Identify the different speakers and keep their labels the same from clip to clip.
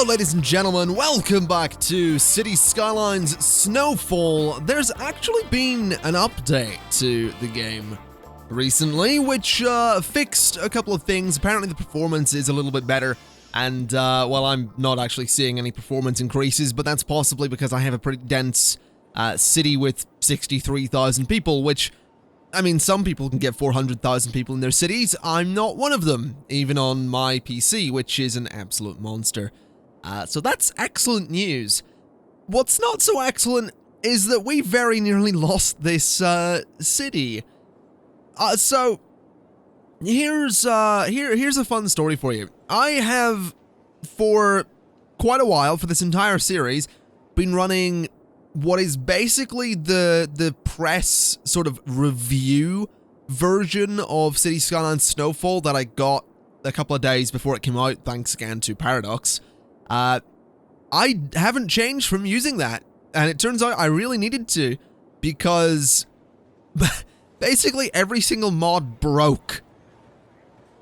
Speaker 1: ladies and gentlemen, welcome back to City Skylines Snowfall. There's actually been an update to the game recently, which fixed a couple of things. Apparently the performance is a little bit better, and well, I'm not actually seeing any performance increases, but that's possibly because I have a pretty dense city with 63,000 people, which, I mean, some people can get 400,000 people in their cities. I'm not one of them, even on my PC, which is an absolute monster. So that's excellent news. What's not so excellent is that we very nearly lost this city. So here's a fun story for you. I have, for quite a while, for this entire series, been running what is basically the press sort of review version of City Skylines Snowfall that I got a couple of days before it came out, thanks again to Paradox. I haven't changed from using that, and it turns out I really needed to, because basically every single mod broke.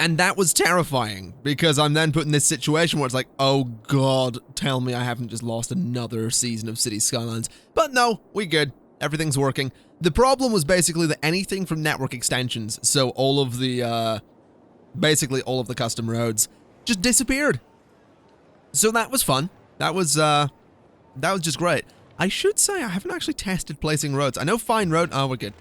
Speaker 1: And that was terrifying, because I'm then put in this situation where it's like, oh god, tell me I haven't just lost another season of City Skylines. But no, we good. Everything's working. The problem was basically that anything from network extensions, so all of the, basically all of the custom roads, just disappeared. So that was fun. That was just great. I should say I haven't actually tested placing roads. I know Fine Road, oh, we're good.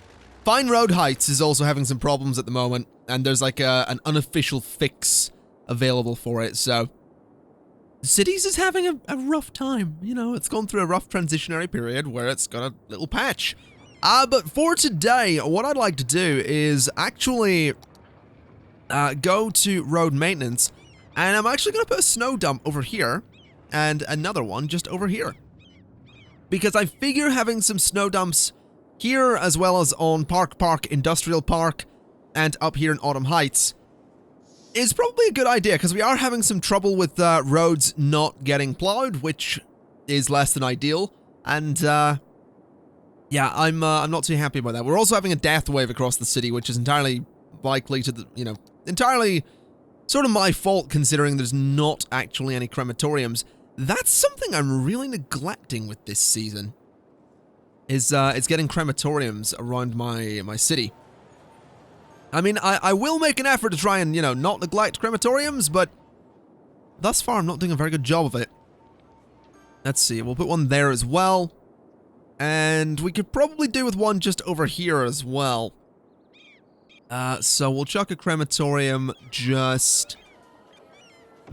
Speaker 1: Fine Road Heights is also having some problems at the moment, and there's like an unofficial fix available for it, so Cities is having a rough time. You know, it's gone through a rough transitionary period where it's got a little patch. But for today, what I'd like to do is actually go to road maintenance, and I'm actually going to put a snow dump over here, and another one just over here. Because I figure having some snow dumps here, as well as on Park, Industrial Park, and up here in Autumn Heights, is probably a good idea, because we are having some trouble with roads not getting plowed, which is less than ideal, and yeah, I'm not too happy about that. We're also having a death wave across the city, which is entirely likely to, entirely sort of my fault, considering there's not actually any crematoriums. That's something I'm really neglecting with this season, is getting crematoriums around my city. I mean, I will make an effort to try and, not neglect crematoriums, but thus far I'm not doing a very good job of it. Let's see, we'll put one there as well, and we could probably do with one just over here as well. So we'll chuck a crematorium just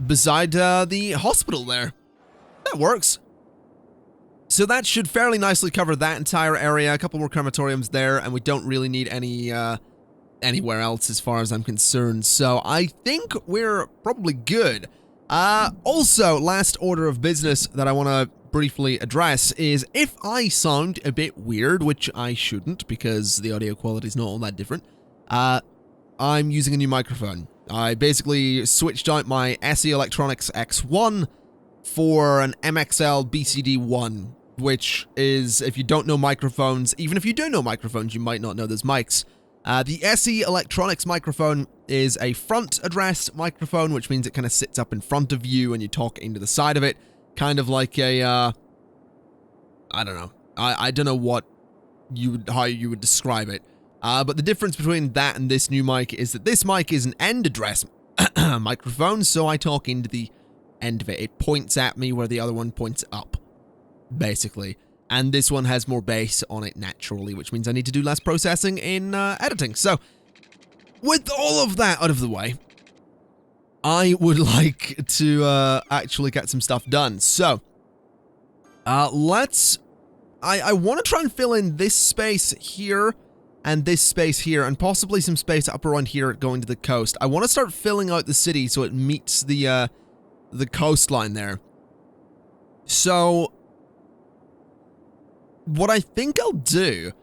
Speaker 1: beside the hospital there. That works. So that should fairly nicely cover that entire area. A couple more crematoriums there, and we don't really need any anywhere else as far as I'm concerned. So I think we're probably good. Also, last order of business that I want to briefly address is if I sound a bit weird, which I shouldn't because the audio quality is not all that different, I'm using a new microphone. I basically switched out my SE Electronics X1 for an MXL BCD1, which is, if you don't know microphones, even if you do know microphones, you might not know those mics. The SE Electronics microphone is a front addressed microphone, which means it kind of sits up in front of you and you talk into the side of it, kind of like a, I don't know. I don't know how you would describe it. But the difference between that and this new mic is that this mic is an end address microphone, so I talk into the end of it. It points at me where the other one points up, basically. And this one has more bass on it naturally, which means I need to do less processing in editing. So, with all of that out of the way, I would like to actually get some stuff done. So, I want to try and fill in this space here and this space here, and possibly some space up around here going to the coast. I want to start filling out the city so it meets the coastline there. So, what I think I'll do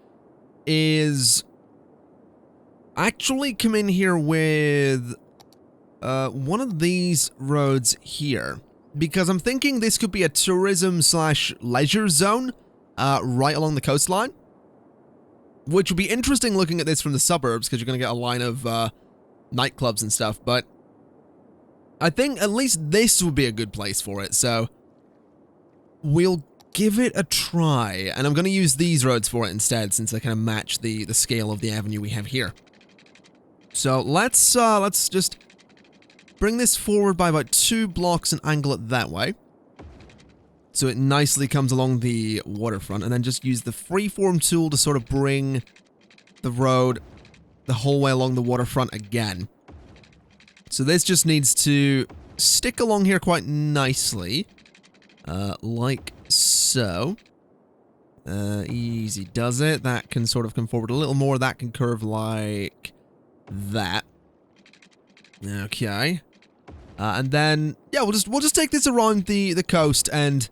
Speaker 1: is actually come in here with one of these roads here, because I'm thinking this could be a tourism/leisure zone right along the coastline, which would be interesting looking at this from the suburbs, because you're going to get a line of nightclubs and stuff, but I think at least this would be a good place for it, so we'll give it a try. And I'm going to use these roads for it instead, since they kind of match the scale of the avenue we have here. So let's just bring this forward by about 2 blocks and angle it that way. So it nicely comes along the waterfront, and then just use the freeform tool to sort of bring the road the whole way along the waterfront again. So this just needs to stick along here quite nicely, like so. Easy does it. That can sort of come forward a little more. That can curve like that. Okay. And then, yeah, we'll just take this around the coast, and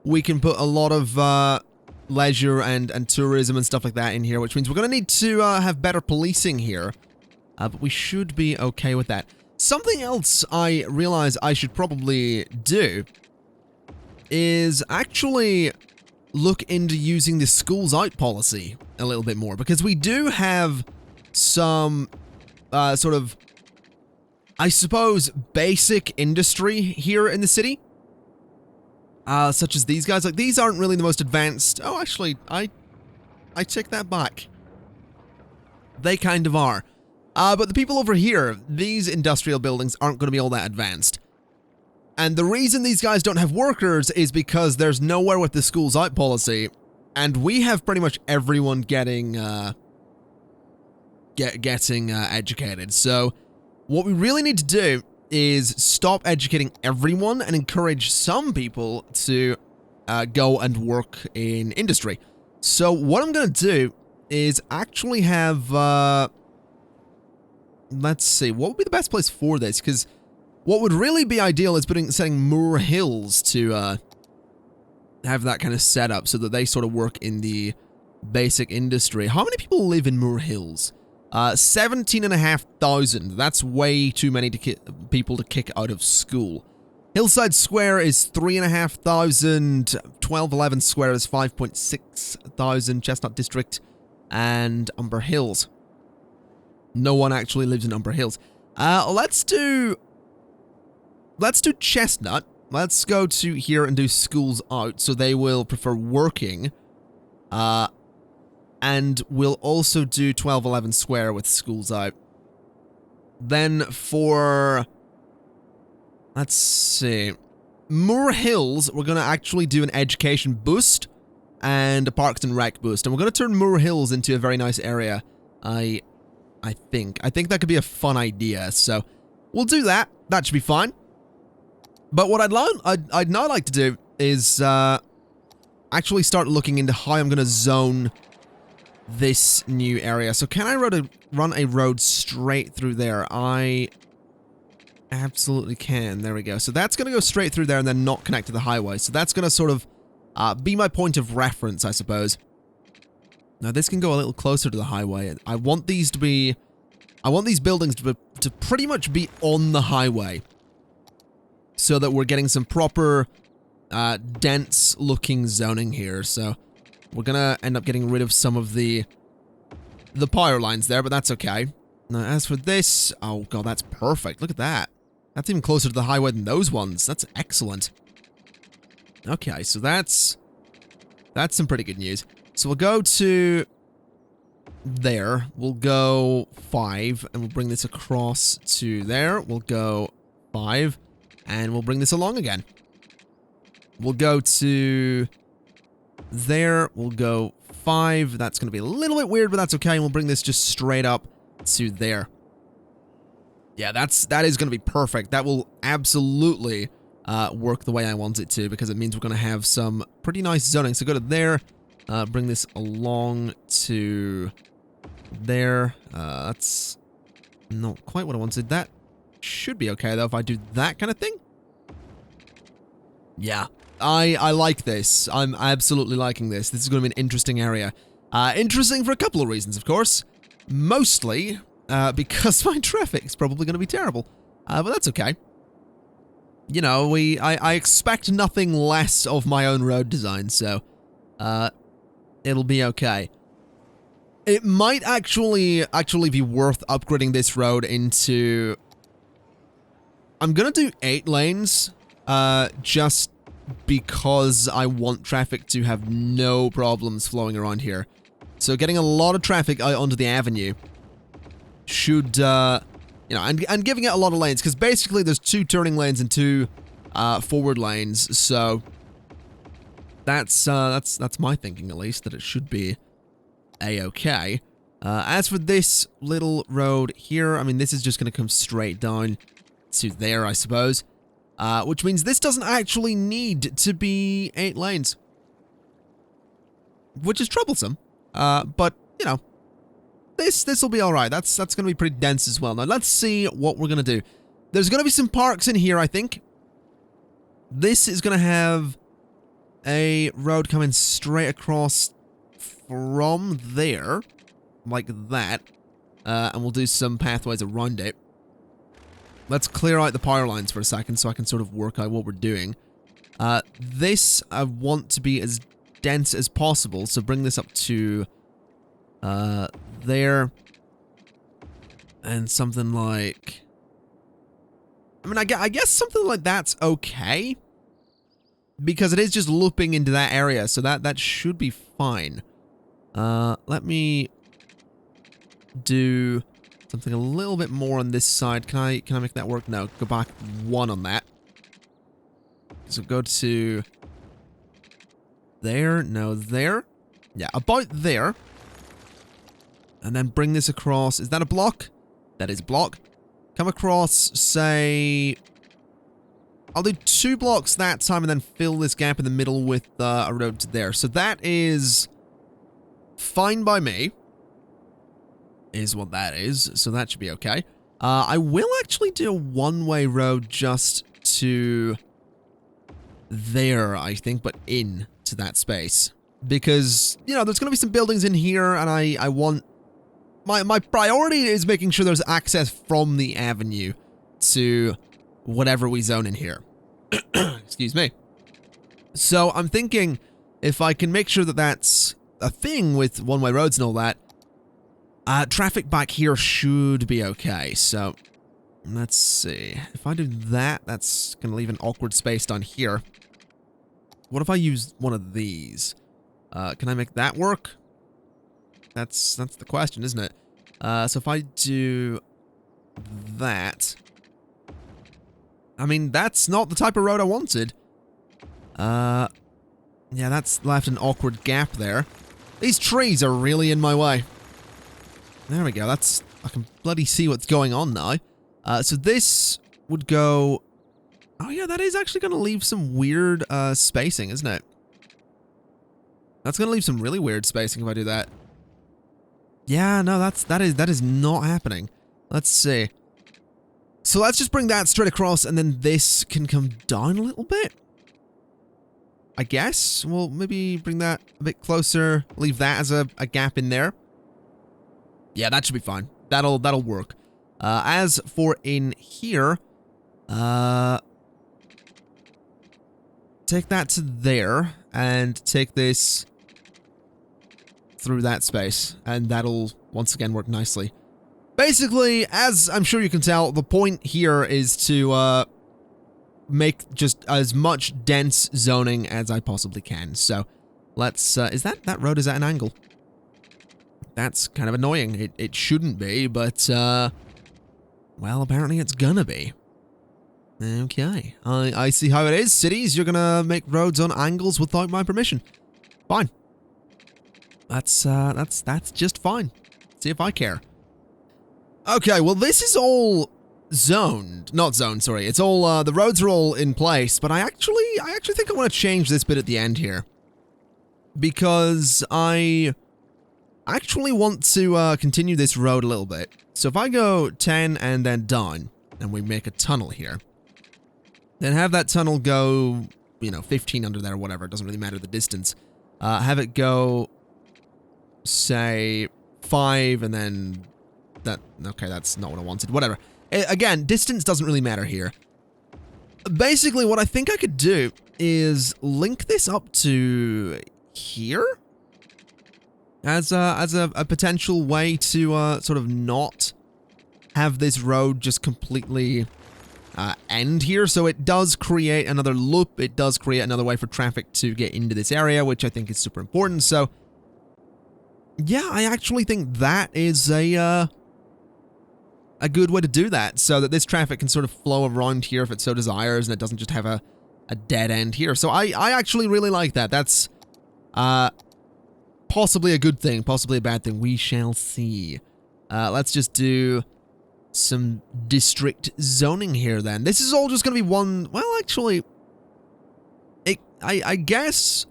Speaker 1: we can put a lot of leisure and tourism and stuff like that in here, which means we're going to need to have better policing here. But we should be okay with that. Something else I realize I should probably do is actually look into using the schools out policy a little bit more, because we do have some sort of, I suppose, basic industry here in the city. Such as these guys. Like, these aren't really the most advanced. Oh, actually, I take that back. They kind of are. But the people over here, these industrial buildings aren't going to be all that advanced. And the reason these guys don't have workers is because there's nowhere with the schools out policy, and we have pretty much everyone getting educated. So what we really need to do is stop educating everyone and encourage some people to go and work in industry. So what I'm going to do is actually have, let's see, what would be the best place for this? Because what would really be ideal is setting Moor Hills to have that kind of setup so that they sort of work in the basic industry. How many people live in Moor Hills? 17,500. That's way too many people to kick out of school. Hillside Square is 3,500. 1211 Square is 5,600. Chestnut District and Umber Hills. No one actually lives in Umber Hills. Let's do Chestnut. Let's go to here and do schools out, so they will prefer working. And we'll also do 1211 Square with schools out. Then for, let's see, Moor Hills, we're going to actually do an education boost and a Parks and Rec boost. And we're going to turn Moor Hills into a very nice area, I think. I think that could be a fun idea, so we'll do that. That should be fine. But what I'd now like to do is actually start looking into how I'm going to zone this new area. So can I run a road straight through there? I absolutely can. There we go. So that's going to go straight through there and then not connect to the highway. So that's going to sort of be my point of reference, I suppose. Now this can go a little closer to the highway. I want these buildings to pretty much be on the highway, so that we're getting some proper dense looking zoning here. So we're gonna end up getting rid of some of the power lines there, but that's okay. Now, as for this, oh god, that's perfect. Look at that. That's even closer to the highway than those ones. That's excellent. Okay, so that's some pretty good news. So we'll go to there. We'll go 5, and we'll bring this across to there. We'll go 5, and we'll bring this along again. We'll go to there. We'll go 5. That's going to be a little bit weird, but that's okay. And we'll bring this just straight up to there. Yeah, that is going to be perfect. That will absolutely work the way I want it to, because it means we're going to have some pretty nice zoning. So go to there. Bring this along to there. That's not quite what I wanted. That should be okay, though, if I do that kind of thing. Yeah, I like this. I'm absolutely liking this. This is going to be an interesting area. Interesting for a couple of reasons, of course. Mostly because my traffic's probably going to be terrible. But that's okay. You know, I expect nothing less of my own road design, so it'll be okay. It might actually be worth upgrading this road into... I'm gonna do 8 lanes, just because I want traffic to have no problems flowing around here. So getting a lot of traffic out onto the avenue should, you know, and giving it a lot of lanes, because basically there's 2 turning lanes and 2 forward lanes, so that's my thinking, at least, that it should be a-okay. As for this little road here, I mean, this is just going to come straight down to there, I suppose. Which means this doesn't actually need to be 8 lanes. Which is troublesome. But, you know, this will be alright. That's going to be pretty dense as well. Now, let's see what we're going to do. There's going to be some parks in here, I think. This is going to have a road coming straight across from there. Like that. And we'll do some pathways around it. Let's clear out the power lines for a second so I can sort of work out what we're doing. This I want to be as dense as possible, so bring this up to there. And something like... I mean, I guess something like that's okay. Because it is just looping into that area, so that should be fine. Let me do something a little bit more on this side. Can I make that work? No, go back 1 on that. So go to there, no, there. Yeah, about there. And then bring this across. Is that a block? That is a block. Come across, say... I'll do 2 blocks that time and then fill this gap in the middle with a road to there. So that is fine by me. Is what that is, so that should be okay. I will actually do a one-way road just to there, I think, but in to that space. Because, you know, there's going to be some buildings in here, and I want... My priority is making sure there's access from the avenue to whatever we zone in here. Excuse me. So I'm thinking if I can make sure that that's a thing with one-way roads and all that, traffic back here should be okay, so let's see. If I do that, that's going to leave an awkward space down here. What if I use one of these? Can I make that work? That's the question, isn't it? So if I do that... I mean, that's not the type of road I wanted. Yeah, that's left an awkward gap there. These trees are really in my way. There we go, that's... I can bloody see what's going on now. So this would go... Oh yeah, that is actually going to leave some weird spacing, isn't it? That's going to leave some really weird spacing if I do that. Yeah, no, that is not happening. Let's see. So let's just bring that straight across, and then this can come down a little bit. I guess. We'll maybe bring that a bit closer. Leave that as a gap in there. Yeah, that should be fine. That'll work. As for in here, take that to there, and take this through that space, and that'll once again work nicely. Basically, as I'm sure you can tell, the point here is to make just as much dense zoning as I possibly can. So let's, is that road is at an angle? That's kind of annoying. It shouldn't be, but, well, apparently it's gonna be. Okay, I see how it is. Cities, you're gonna make roads on angles without my permission. Fine. That's just fine. See if I care. Okay, well, this is all zoned. Not zoned, sorry. It's all, the roads are all in place, but I actually think I want to change this bit at the end here. Because I actually want to, continue this road a little bit. So if I go 10 and then down, and we make a tunnel here, then have that tunnel go, you know, 15 under there or whatever. It doesn't really matter the distance. Have it go, say, 5 and then... Okay, that's not what I wanted. Whatever. Again, distance doesn't really matter here. Basically, what I think I could do is link this up to here as a potential way to sort of not have this road just completely end here, so it does create another loop. It does create another way for traffic to get into this area, which I think is super important. So, yeah, I actually think that is a good way to do that, so that this traffic can sort of flow around here if it so desires, and it doesn't just have a dead end here. So I actually really like that. That's possibly a good thing, possibly a bad thing. We shall see. Let's just do some district zoning here then. This is all just going to be one... Well, actually, I guess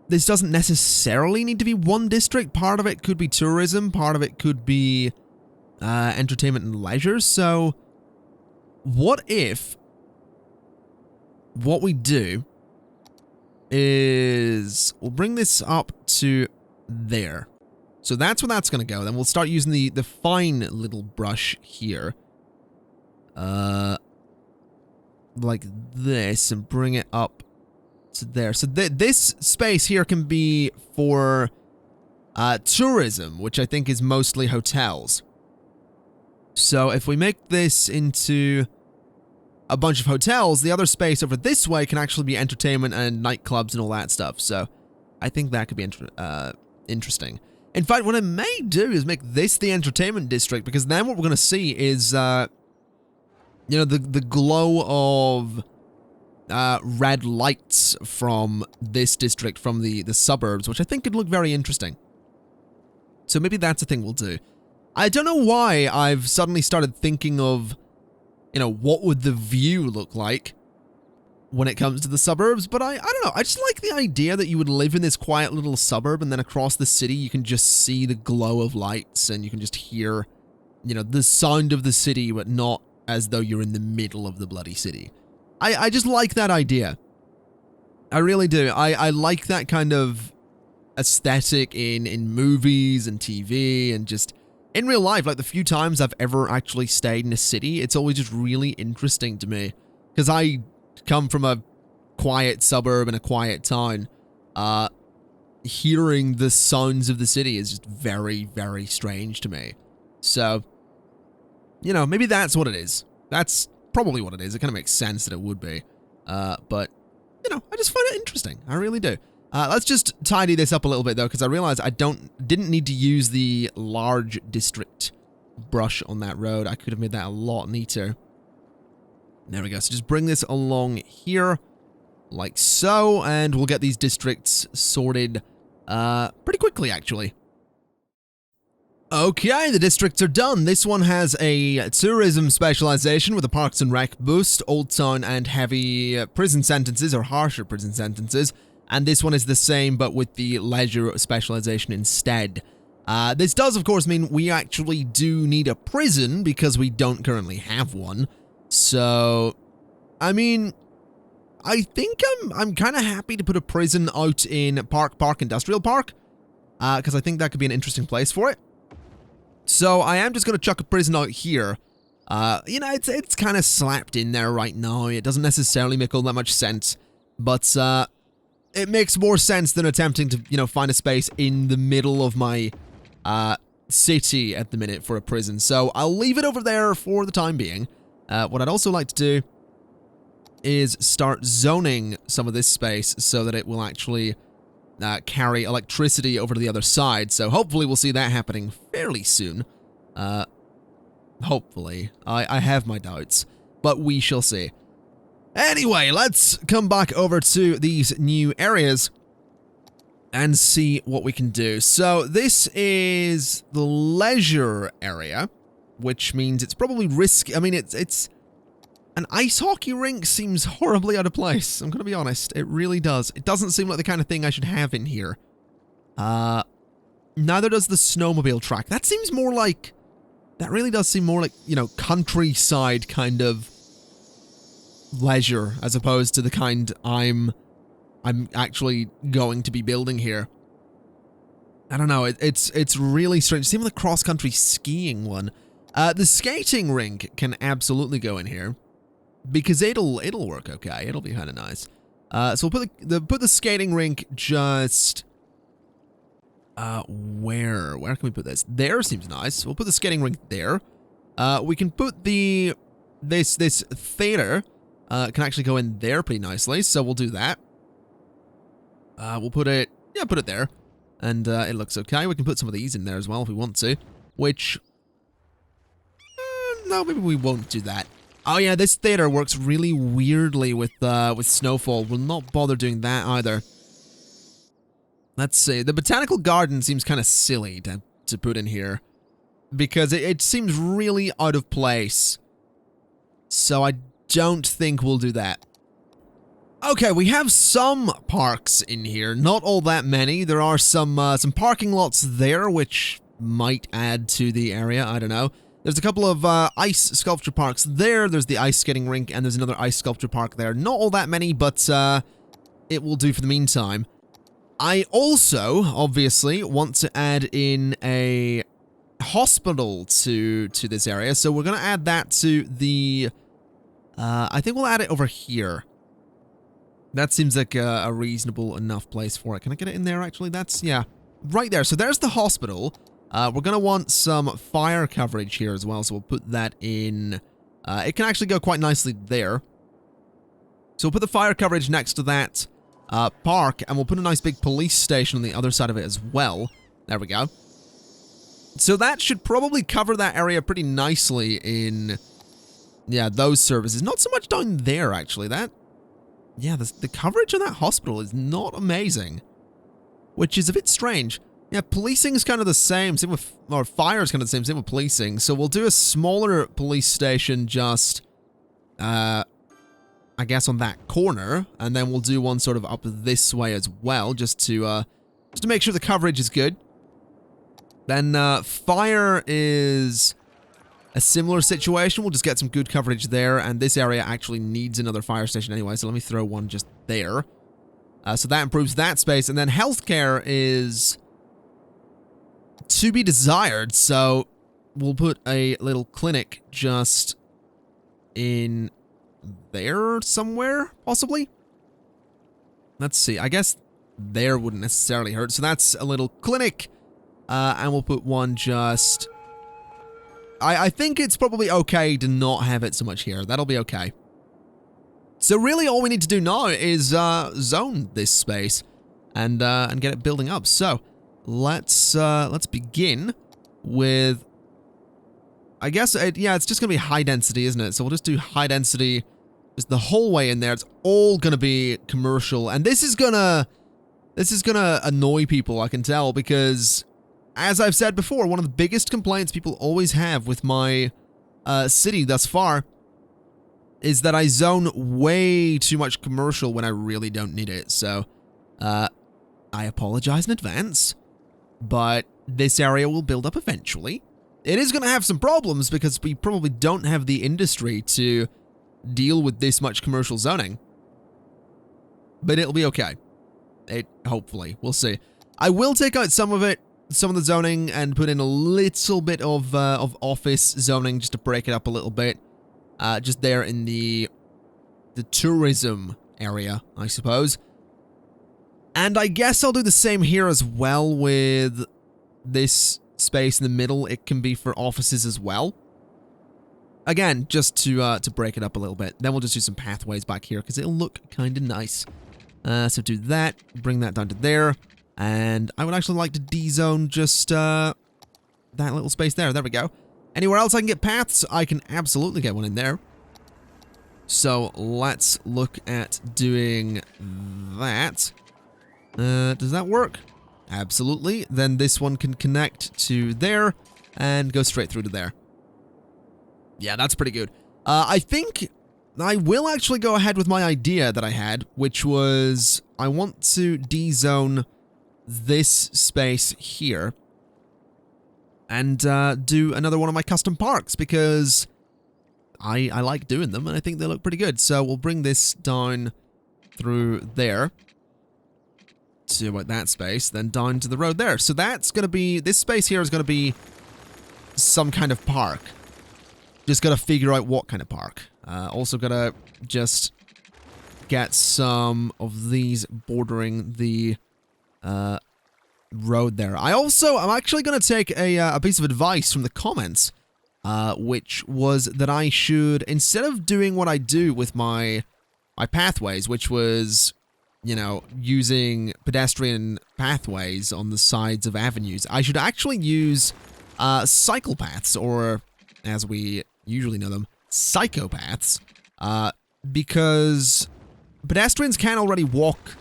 Speaker 1: this doesn't necessarily need to be one district. Part of it could be tourism. Part of it could be entertainment and leisure. So what if what we do is we'll bring this up to there. So that's where that's going to go. Then we'll start using the fine little brush here. Like this, and bring it up to there. So this space here can be for tourism, which I think is mostly hotels. So if we make this into a bunch of hotels, the other space over this way can actually be entertainment and nightclubs and all that stuff. So I think that could be interesting. In fact, what I may do is make this the entertainment district, because then what we're going to see is, you know, the glow of red lights from this district, from the suburbs, which I think could look very interesting. So maybe that's a thing we'll do. I don't know why I've suddenly started thinking of, you know, what would the view look like when it comes to the suburbs, but I don't know, I just like the idea that you would live in this quiet little suburb, and then across the city you can just see the glow of lights, and you can just hear, you know, the sound of the city, but not as though you're in the middle of the bloody city. I just like that idea. I really do. I like that kind of aesthetic in movies and TV, and just in real life. Like, the few times I've ever actually stayed in a city, it's always just really interesting to me, because I come from a quiet suburb and a quiet town. Hearing the sounds of the city is just very, very strange to me. So, you know, maybe that's what it is. That's probably what it is. It kind of makes sense that it would be. But, you know, I just find it interesting. I really do. Let's just tidy this up a little bit, though, because I realized I didn't need to use the large district brush on that road. I could have made that a lot neater. There we go. So just bring this along here, like so, and we'll get these districts sorted pretty quickly, actually. Okay, the districts are done. This one has a tourism specialization with a Parks and Rec boost, Old Town, and heavy prison sentences, or harsher prison sentences. And this one is the same, but with the leisure specialization instead. This does, of course, mean we actually do need a prison, because we don't currently have one. So, I mean, I think I'm kind of happy to put a prison out in Park Industrial Park, because I think that could be an interesting place for it. So I am just going to chuck a prison out here. You know, it's kind of slapped in there right now. It doesn't necessarily make all that much sense, but it makes more sense than attempting to, you know, find a space in the middle of my city at the minute for a prison. So I'll leave it over there for the time being. What I'd also like to do is start zoning some of this space so that it will actually carry electricity over to the other side. So hopefully we'll see that happening fairly soon. Hopefully. I have my doubts, but we shall see. Anyway, let's come back over to these new areas and see what we can do. So this is the leisure area, which means it's probably risky. I mean, it's an ice hockey rink seems horribly out of place. I'm going to be honest. It really does. It doesn't seem like the kind of thing I should have in here. Neither does the snowmobile track. That seems more like, that really does seem more like, you know, countryside kind of leisure, as opposed to the kind I'm actually going to be building here. I don't know. It's really strange. Same with the cross-country skiing one. The skating rink can absolutely go in here, because it'll work okay. It'll be kind of nice. So we'll put the skating rink just where can we put this? There seems nice. We'll put the skating rink there. We can put the this theater can actually go in there pretty nicely, so we'll do that. We'll put it there, and it looks okay. We can put some of these in there as well if we want to, which, no, maybe we won't do that. Oh yeah, this theater works really weirdly with Snowfall. We'll not bother doing that either. Let's see. The botanical garden seems kind of silly to put in here, because it seems really out of place. So I don't think we'll do that. Okay, we have some parks in here. Not all that many. There are some parking lots there, which might add to the area. I don't know. There's a couple of ice sculpture parks there. There's the ice skating rink, and there's another ice sculpture park there. Not all that many, but it will do for the meantime. I also, obviously, want to add in a hospital to this area, so we're going to add that to the... I think we'll add it over here. That seems like a reasonable enough place for it. Can I get it in there, actually? That's, yeah, right there. So there's the hospital. We're going to want some fire coverage here as well, so we'll put that in. It can actually go quite nicely there. So we'll put the fire coverage next to that park, and we'll put a nice big police station on the other side of it as well. There we go. So that should probably cover that area pretty nicely in, yeah, those services. Not so much down there, actually. Yeah, the coverage on that hospital is not amazing, which is a bit strange. Yeah, policing is kind of the same with, or fire is kind of the same with policing. So we'll do a smaller police station just, I guess on that corner, and then we'll do one sort of up this way as well, just to make sure the coverage is good. Then fire is a similar situation. We'll just get some good coverage there, and this area actually needs another fire station anyway, so let me throw one just there. So that improves that space, and then healthcare is to be desired, so we'll put a little clinic just in there somewhere, possibly? Let's see, I guess there wouldn't necessarily hurt, so that's a little clinic, and we'll put one just... I think it's probably okay to not have it so much here. That'll be okay. So really all we need to do now is zone this space and get it building up. So let's begin with, I guess, yeah, it's just going to be high density, isn't it? So we'll just do high density just the whole way in there. It's all going to be commercial, and this is gonna annoy people, I can tell, because as I've said before, one of the biggest complaints people always have with my city thus far is that I zone way too much commercial when I really don't need it. So, I apologize in advance, but this area will build up eventually. It is going to have some problems because we probably don't have the industry to deal with this much commercial zoning. But it'll be okay. Hopefully. We'll see. I will take out some of the zoning and put in a little bit of office zoning just to break it up a little bit. Just there in the tourism area, I suppose. And I guess I'll do the same here as well with this space in the middle. It can be for offices as well. Again, just to break it up a little bit. Then we'll just do some pathways back here because it'll look kind of nice. So do that, bring that down to there. And I would actually like to D-zone just that little space there. There we go. Anywhere else I can get paths, I can absolutely get one in there. So let's look at doing that. Does that work? Absolutely. Then this one can connect to there and go straight through to there. Yeah, that's pretty good. I think I will actually go ahead with my idea that I had, which was I want to D-zone this space here and do another one of my custom parks because I like doing them and I think they look pretty good. So we'll bring this down through there to about that space, then down to the road there. So that's going to be, this space here is going to be some kind of park. Just got to figure out what kind of park. Also got to just get some of these bordering the road there. I'm actually going to take a piece of advice from the comments which was that I should, instead of doing what I do with my pathways, which was, you know, using pedestrian pathways on the sides of avenues, I should actually use cycle paths, or as we usually know them, psychopaths, because pedestrians can already walk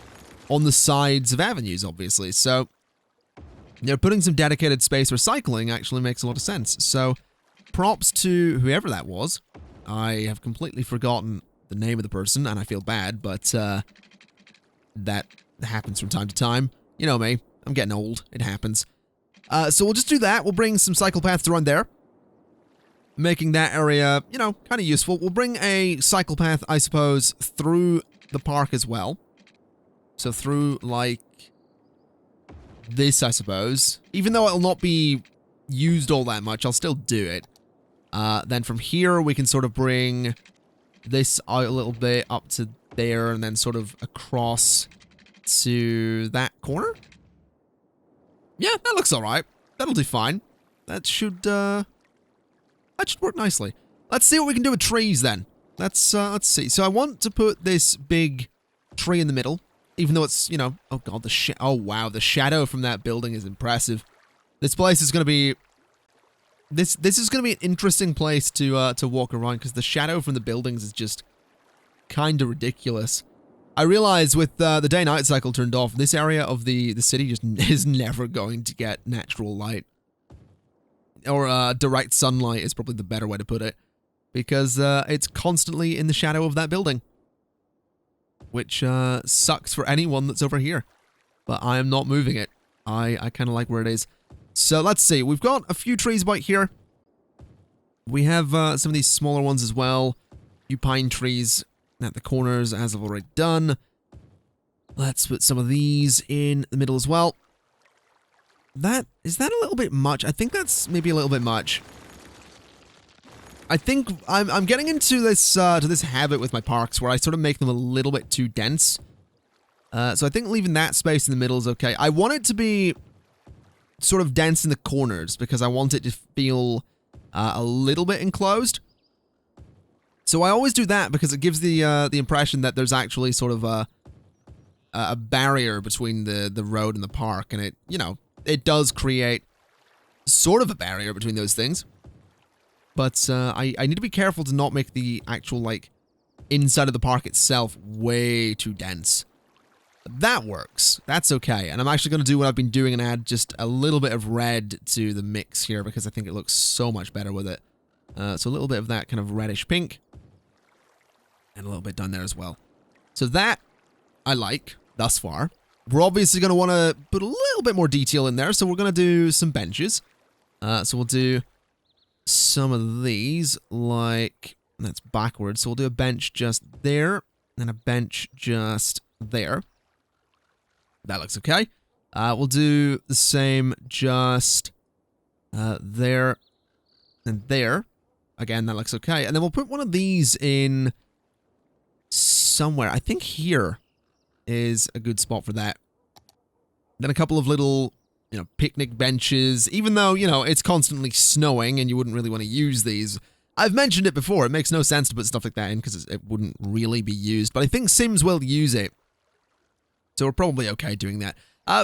Speaker 1: on the sides of avenues, obviously, so putting some dedicated space for cycling actually makes a lot of sense. So props to whoever that was. I have completely forgotten the name of the person, and I feel bad, but that happens from time to time. You know me, I'm getting old, it happens. So we'll just do that. We'll bring some cycle paths around there, making that area, you know, kind of useful. We'll bring a cycle path, I suppose, through the park as well. So through, like, this, I suppose. Even though it'll not be used all that much, I'll still do it. Then from here, we can sort of bring this out a little bit up to there, and then sort of across to that corner. Yeah, that looks alright. That'll do fine. That should work nicely. Let's see what we can do with trees then. Let's see. So I want to put this big tree in the middle, even though it's, you know, oh god, oh wow, the shadow from that building is impressive. This place is going to be, this is going to be an interesting place to walk around, because the shadow from the buildings is just kind of ridiculous. I realize with the day-night cycle turned off, this area of the city just is never going to get natural light. Or direct sunlight is probably the better way to put it, because it's constantly in the shadow of that building, which sucks for anyone that's over here. But I am not moving it. I kind of like where it is. So let's see. We've got a few trees about here. We have some of these smaller ones as well. A few pine trees at the corners, as I've already done. Let's put some of these in the middle as well. Is that a little bit much? I think that's maybe a little bit much. I think I'm getting into this to this habit with my parks where I sort of make them a little bit too dense. So I think leaving that space in the middle is okay. I want it to be sort of dense in the corners because I want it to feel a little bit enclosed. So I always do that because it gives the impression that there's actually sort of a barrier between the road and the park, and it, you know, it does create sort of a barrier between those things. But I need to be careful to not make the actual, like, inside of the park itself way too dense. That works. That's okay. And I'm actually going to do what I've been doing and add just a little bit of red to the mix here because I think it looks so much better with it. So a little bit of that kind of reddish pink. And a little bit down there as well. So that I like thus far. We're obviously going to want to put a little bit more detail in there. So we're going to do some benches. So we'll do some of these, like, that's backwards. So we'll do a bench just there. And a bench just there. That looks okay. We'll do the same just there and there. Again, that looks okay. And then we'll put one of these in somewhere. I think here is a good spot for that. Then a couple of little, you know, picnic benches. Even though, you know, it's constantly snowing and you wouldn't really want to use these. I've mentioned it before. It makes no sense to put stuff like that in because it wouldn't really be used. But I think Sims will use it. So we're probably okay doing that.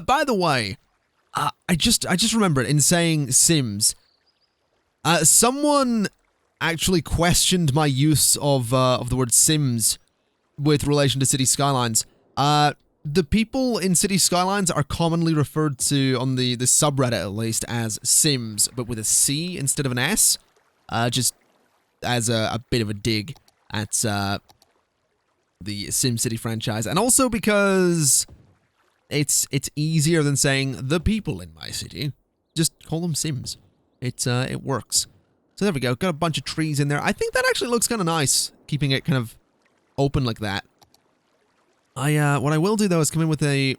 Speaker 1: By the way, I just remembered in saying Sims, someone actually questioned my use of the word Sims with relation to City Skylines. The people in City Skylines are commonly referred to on the subreddit at least as Sims, but with a C instead of an S, just as a bit of a dig at the SimCity franchise, and also because it's easier than saying the people in my city. Just call them Sims. It works. So there we go. Got a bunch of trees in there. I think that actually looks kind of nice, keeping it kind of open like that. What I will do though is come in with a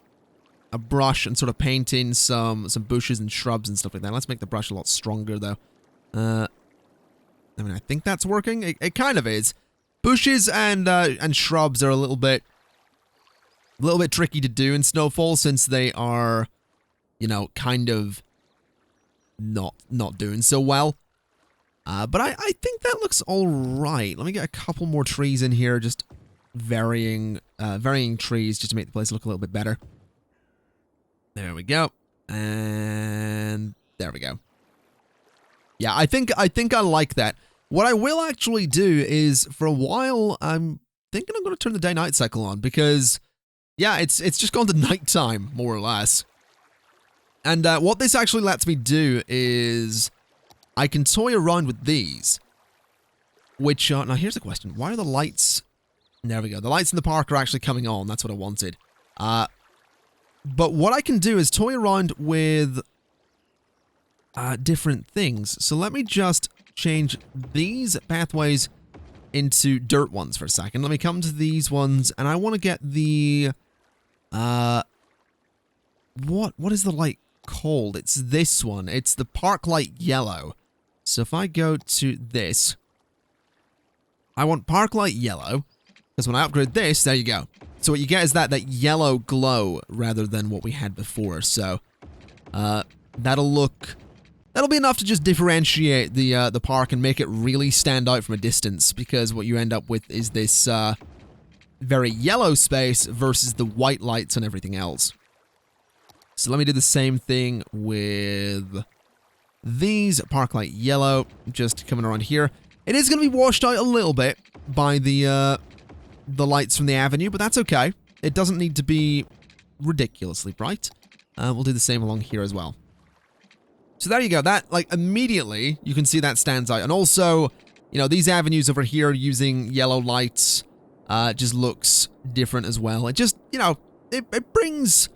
Speaker 1: brush and sort of paint in some bushes and shrubs and stuff like that. Let's make the brush a lot stronger though. I mean, I think that's working. It kind of is. Bushes and shrubs are a little bit tricky to do in Snowfall since they are, you know, kind of not doing so well. But I think that looks all right. Let me get a couple more trees in here, just varying trees, just to make the place look a little bit better. There we go. And there we go. Yeah, I think I like that. What I will actually do is, for a while, I'm thinking I'm going to turn the day-night cycle on, because, yeah, it's just gone to nighttime, more or less. And what this actually lets me do is I can toy around with these, which are... Now, here's a question. Why are the lights... There we go. The lights in the park are actually coming on. That's what I wanted. But what I can do is toy around with different things. So let me just change these pathways into dirt ones for a second. Let me come to these ones, and I want to get the... What is the light called? It's this one. It's the park light yellow. So if I go to this, I want park light yellow, because when I upgrade this, there you go. So what you get is that yellow glow rather than what we had before. So that'll be enough to just differentiate the park and make it really stand out from a distance, because what you end up with is this very yellow space versus the white lights and everything else. So let me do the same thing with these, park light yellow, just coming around here. It is going to be washed out a little bit by the lights from the avenue, but that's okay. It doesn't need to be ridiculously bright. We'll do the same along here as well. So there you go. That, like, immediately, you can see that stands out. And also, you know, these avenues over here using yellow lights just looks different as well. It just, you know, it brings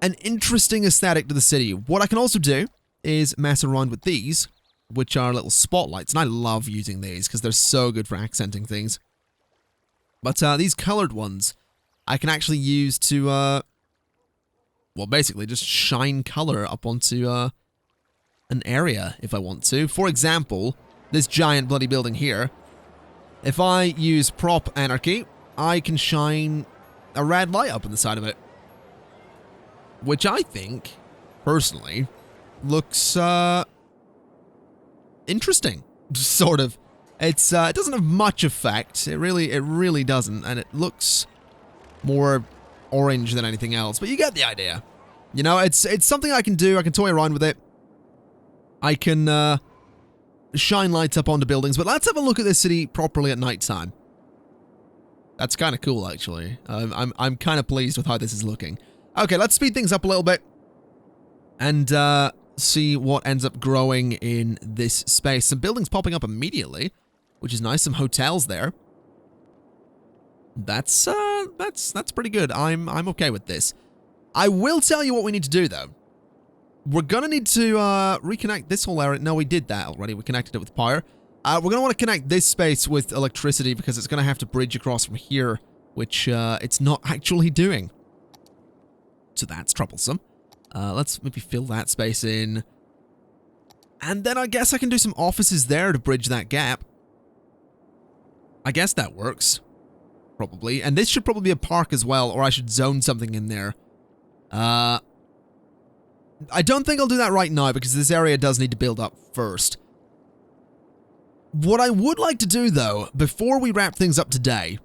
Speaker 1: an interesting aesthetic to the city. What I can also do is mess around with these, which are little spotlights. And I love using these because they're so good for accenting things. But these colored ones, I can actually use to, well, basically just shine color up onto an area if I want to. For example, this giant bloody building here. If I use prop anarchy, I can shine a red light up on the side of it. Which I think, personally, looks interesting, sort of. It doesn't have much effect. It really doesn't, and it looks more orange than anything else. But you get the idea. You know, it's something I can do. I can toy around with it. I can shine lights up onto buildings. But let's have a look at this city properly at nighttime. That's kind of cool, actually. I'm kind of pleased with how this is looking. Okay, let's speed things up a little bit and see what ends up growing in this space. Some buildings popping up immediately, which is nice. Some hotels there. That's pretty good. I'm okay with this. I will tell you what we need to do, though. We're gonna need to reconnect this whole area. No, we did that already. We connected it with power. We're gonna want to connect this space with electricity because it's gonna have to bridge across from here, which it's not actually doing. So that's troublesome. Let's maybe fill that space in. And then I guess I can do some offices there to bridge that gap. I guess that works. Probably. And this should probably be a park as well, or I should zone something in there. I don't think I'll do that right now because this area does need to build up first. What I would like to do, though, before we wrap things up today,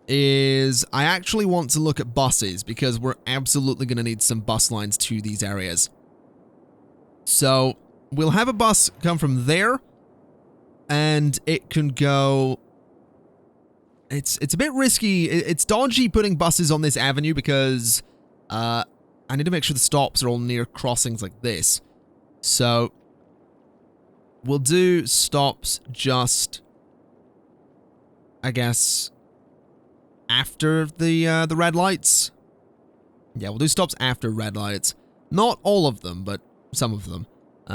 Speaker 1: is I actually want to look at buses because we're absolutely going to need some bus lines to these areas. So we'll have a bus come from there and it can go... It's a bit risky. It's dodgy putting buses on this avenue because I need to make sure the stops are all near crossings like this. So we'll do stops just, I guess, after the red lights. Yeah, we'll do stops after red lights. Not all of them, but some of them.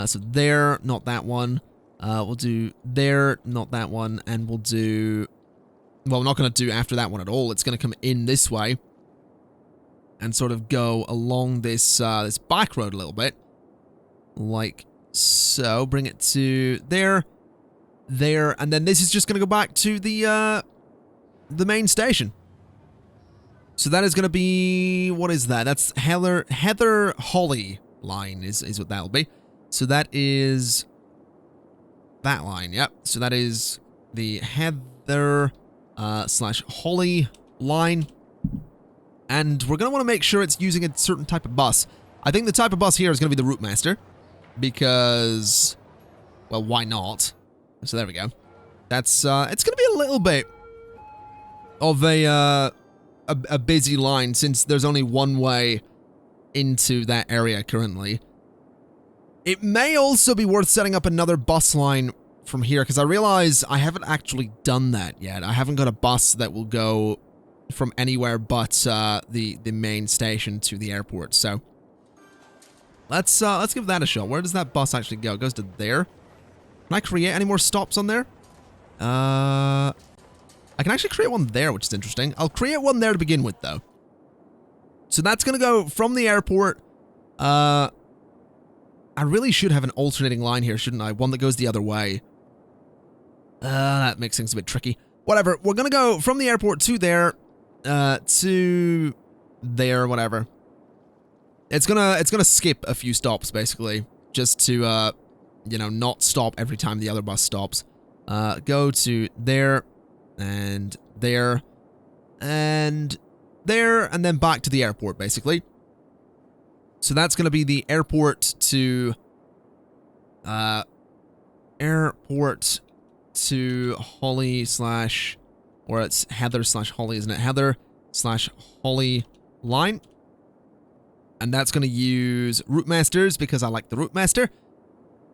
Speaker 1: So there, not that one. We'll do there, not that one, and we'll do... Well, we're not going to do after that one at all. It's going to come in this way and sort of go along this this back road a little bit, like so. Bring it to there, there, and then this is just going to go back to the main station. So that is going to be, what is that? That's Heather Holly line is what that'll be. So that is that line. Yep. So that is the Heather slash Holly line. And we're going to want to make sure it's using a certain type of bus. I think the type of bus here is going to be the Route Master. Because, well, why not? So there we go. That's, it's going to be a little bit of a busy line since there's only one way into that area currently. It may also be worth setting up another bus line from here, because I realize I haven't actually done that yet. I haven't got a bus that will go from anywhere but the main station to the airport. So let's give that a shot. Where does that bus actually go? It goes to there. Can I create any more stops on there? I can actually create one there, which is interesting. I'll create one there to begin with, though. So that's going to go from the airport. I really should have an alternating line here, shouldn't I? One that goes the other way. That makes things a bit tricky. Whatever. We're going to go from the airport to there, whatever. It's gonna skip a few stops, basically, just to, you know, not stop every time the other bus stops. Go to there, and there, and there, and then back to the airport, basically. So that's going to be the airport to Holly slash, or it's Heather slash Holly, isn't it? Heather slash Holly line. And that's going to use Route Masters because I like the Route Master.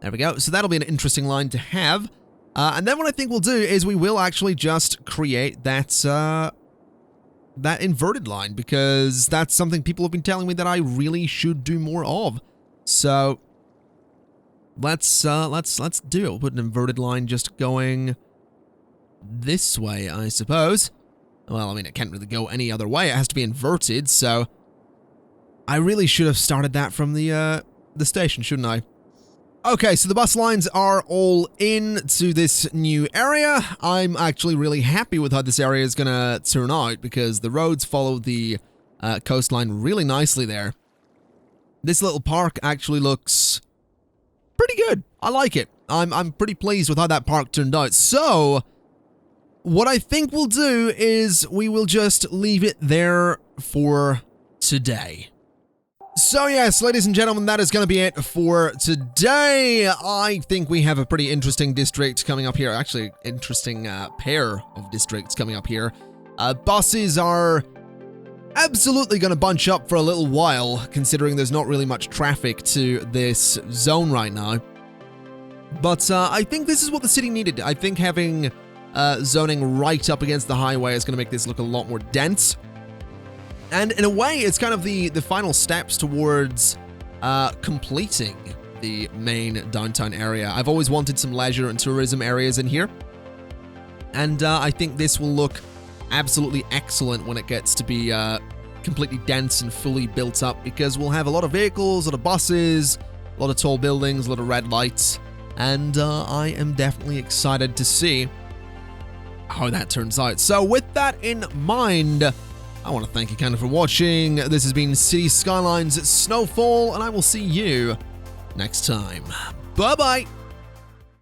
Speaker 1: There we go. So that'll be an interesting line to have. And then what I think we'll do is we will actually just create that that inverted line, because that's something people have been telling me that I really should do more of. So let's do it. We'll put an inverted line just going this way, I suppose. Well, I mean, it can't really go any other way. It has to be inverted, so I really should have started that from the station, shouldn't I? Okay, so the bus lines are all in to this new area. I'm actually really happy with how this area is going to turn out, because the roads follow the coastline really nicely there. This little park actually looks pretty good. I like it. I'm pretty pleased with how that park turned out. So what I think we'll do is we will just leave it there for today. So yes, ladies and gentlemen, that is going to be it for today. I think we have a pretty interesting district coming up here. Actually, interesting pair of districts coming up here. Buses are absolutely going to bunch up for a little while, considering there's not really much traffic to this zone right now. But I think this is what the city needed. I think having zoning right up against the highway is going to make this look a lot more dense. And in a way, it's kind of the final steps towards completing the main downtown area. I've always wanted some leisure and tourism areas in here. And I think this will look absolutely excellent when it gets to be completely dense and fully built up, because we'll have a lot of vehicles, a lot of buses, a lot of tall buildings, a lot of red lights. And I am definitely excited to see how that turns out. So with that in mind, I want to thank you kind of for watching. This has been City Skylines Snowfall, and I will see you next time. Bye-bye!